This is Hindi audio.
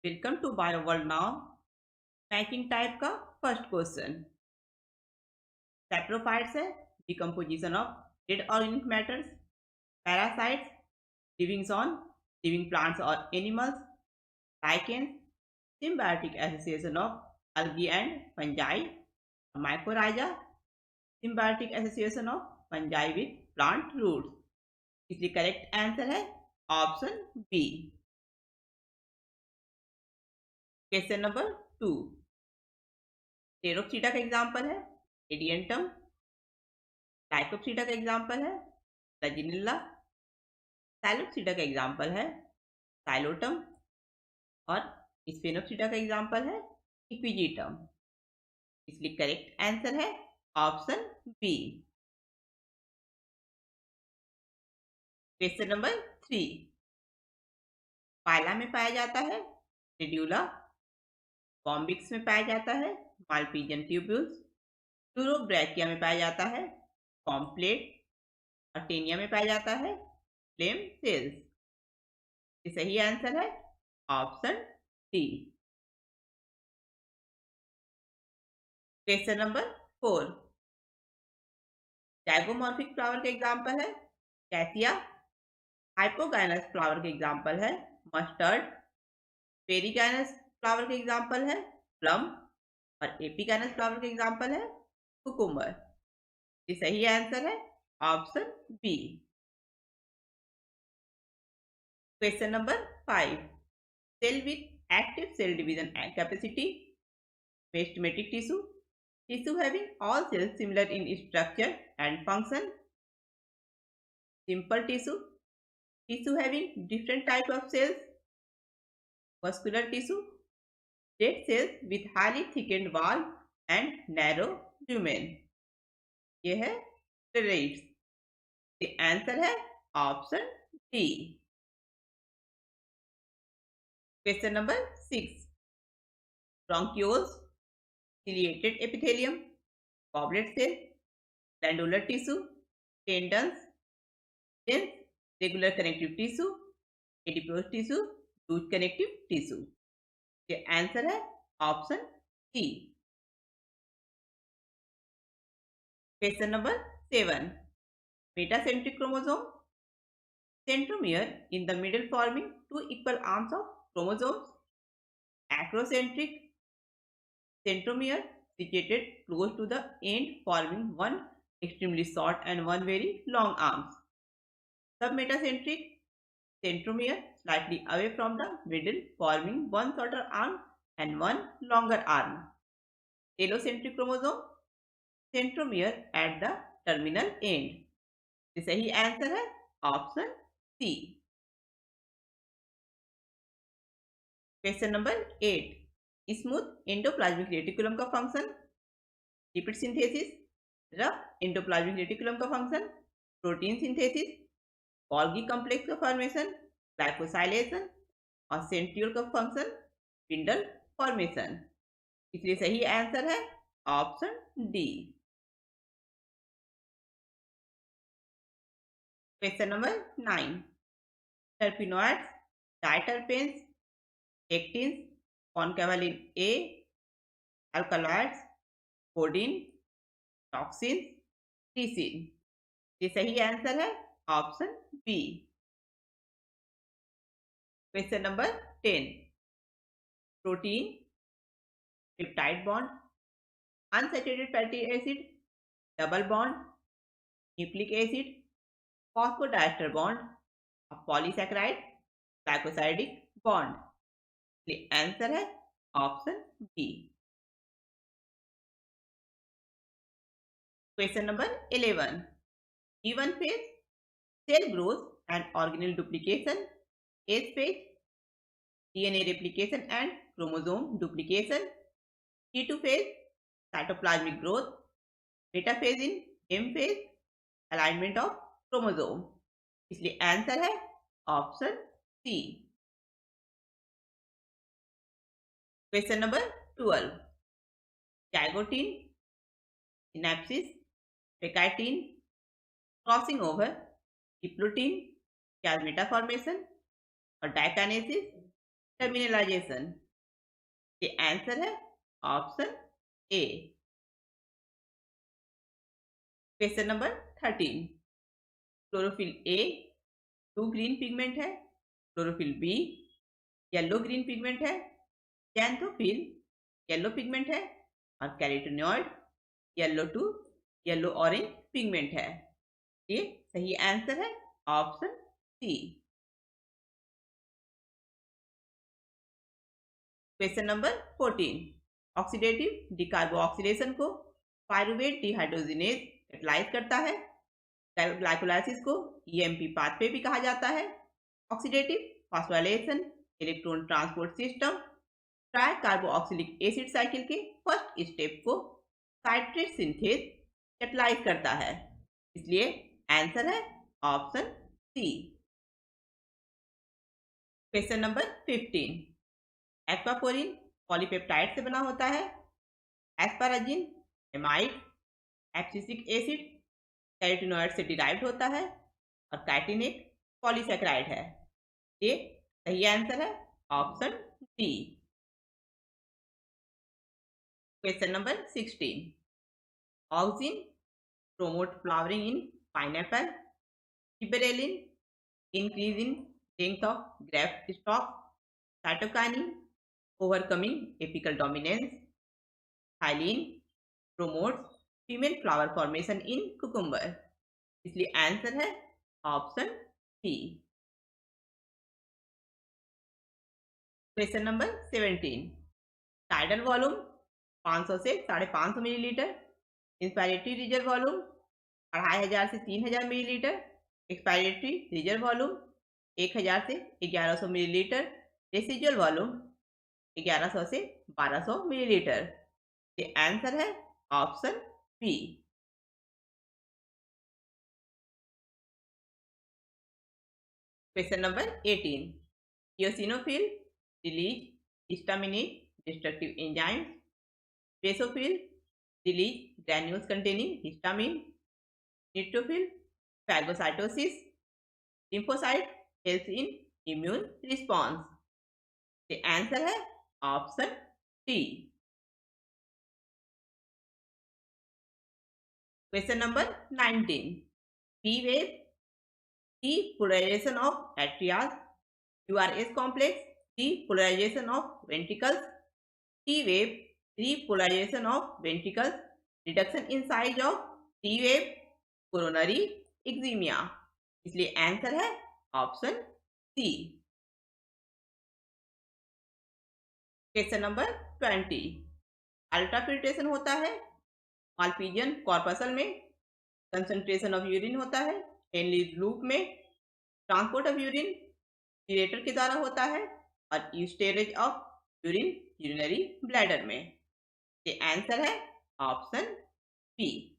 Welcome to bio world now. Packing type का फर्स्ट क्वेश्चन। सैप्रोफाइट्स है decomposition of dead organic matters. Parasites livings on living plants और animals. Lichens symbiotic association of algae and fungi. Mycorrhiza symbiotic association of fungi with plant roots. इसलिए करेक्ट आंसर है option B. Question number 2। Pteropsida का एग्जाम्पल है एडियंटम। टाइकोप्सिडा का एग्जाम्पल है लजिनिल्ला। साइलोप्सिडा का एग्जाम्पल है साइलोटम। और स्फेनोप्सिडा का एग्जाम्पल है इक्विजिटम। इसलिए करेक्ट आंसर है ऑप्शन बी। Question number 3। पायला में पाया जाता है रेड्यूला। बॉम्बिक्स में पाया जाता है माल्पीजियन ट्यूब्यूल्स। यूरोब्रैकिया में पाया जाता है कॉम्प्लेट। और टेनिया में पाया जाता है फ्लेम सेल्स। ये सही आंसर है option D. Question number 4। Zygomorphic flower का एग्जाम्पल है कैसिया। हाइपोगाइनस फ्लावर का एग्जाम्पल है मस्टर्ड। पेरीगाइनस फ्लावर का एग्जाम्पल है प्लम। और एपिगाइनस फ्लावर का एग्जाम्पल है कुकुम्बर। ये सही आंसर है option B. Question number 5। Cell with active cell division capacity. Meristematic tissue. Tissue having all cells similar in structure and function. Simple tissue. Tissue having different type of cells. Muscular tissue. Dead cells with highly thickened wall and narrow lumen. ये है traits. The answer है option D. Question number 6. Bronchioles, ciliated epithelium, goblet cell, glandular tissue, tendons, then regular connective tissue, adipose tissue, loose connective tissue. ये आंसर है option C. Question number 7। Metacentric chromosome. Centromere in the middle forming two equal arms of chromosomes. Acrocentric centromere situated close to the end forming one extremely short and one very long arms. Submetacentric centromere slightly away from the middle forming one shorter arm and one longer arm. Telocentric chromosome centromere at the terminal end. The सही आंसर है option C. Question number 8। Smooth endoplasmic reticulum का function. Lipid synthesis. Rough endoplasmic reticulum का function protein synthesis. Golgi complex का फॉर्मेशन ग्लाइकोसाइलेशन। और सेंट्रियोल का फंक्शन स्पिंडल फॉर्मेशन। इसलिए सही आंसर है option D. Question number 9। Terpenoids, diterpenes, actins, concanavalin A, alkaloids, codeine, toxin, ricin. ये सही आंसर है option B. Question number 10। Protein, peptide bond, unsaturated fatty acid, double bond, nucleic acid, phosphodiester bond, polysaccharide, glycosidic bond. Answer है option B. Question number 11। T1 phase cell growth and organelle duplication. S phase DNA replication and chromosome duplication. T2 phase cytoplasmic growth. Beta phase in M phase alignment of chromosome. इसलिए आंसर है option C. Question number 12। Zygotene, synapsis, pachytene, crossing over, diplotene, chiasmata formation और डायकाइनेसिस। टर्मिनलाइजेशन। ये आंसर है option A. Question number 13। Chlorophyll A blue green pigment है, chlorophyll B yellow green pigment है, कैंथोफिल येलो पिगमेंट है और carotenoid yellow to yellow orange pigment है। ये सही आंसर है option C. Question number 14। Oxidative decarboxylation को पायरुवेट डिहाइड्रोजिनेज कैटालाइज करता है। ग्लाइकोलाइसिस को ईएमपी पाथवे भी कहा जाता है। Oxidative phosphorylation electron transport system tricarboxylic acid cycle के फर्स्ट स्टेप को साइट्रेट सिंथेज कैटालाइज करता है। इसलिए आंसर है option C. Question number 15। Aquaporin polypeptide से बना होता है। Asparagine amide abscisic acid carotenoid से डिराइव्ड होता है और काइटिन एक पॉलीसैकेराइड है। ये सही आंसर है option D. Question number 16। Auxin promote flowering in pineapple. Gibberellin increase in length of grape stalk. Cytokinin overcoming apical dominance. Hyalin promotes female flower formation in cucumber. इसलिए आंसर है option B. Question number 17। Tidal volume 500 से 550 मिलीलीटर। इंस्पायरेटरी रिजर्व वॉल्यूम 2500 से 3000 मिलीलीटर। एक्सपायरेटरी रिजर्व वॉल्यूम 1000 से 1100 मिलीलीटर। रेसिजुअल वॉल्यूम 1100 से 1200 मिलीलीटर। ये आंसर है option B. Question number 18। Eosinophil release histaminic destructive enzymes. Basophil release granules containing histamine. Neutrophil phagocytosis. lymphocyte helps in immune response. The answer है option D. Question number 19। P wave depolarization of atrias. QRS complex depolarization of ventricles. T wave repolarization of ventricles. Reduction in size of T wave coronary एक्जीमिया। इसलिए आंसर है option C. Question number 20। Ultrafiltration होता है मालपीजियन कॉर्पसल में। कंसंट्रेशन ऑफ यूरिन होता है हेनली लूप में। ट्रांसपोर्ट ऑफ यूरिन यूरेटर के द्वारा होता है और storage of urine urinary bladder में। ये आंसर है ऑप्शन बी।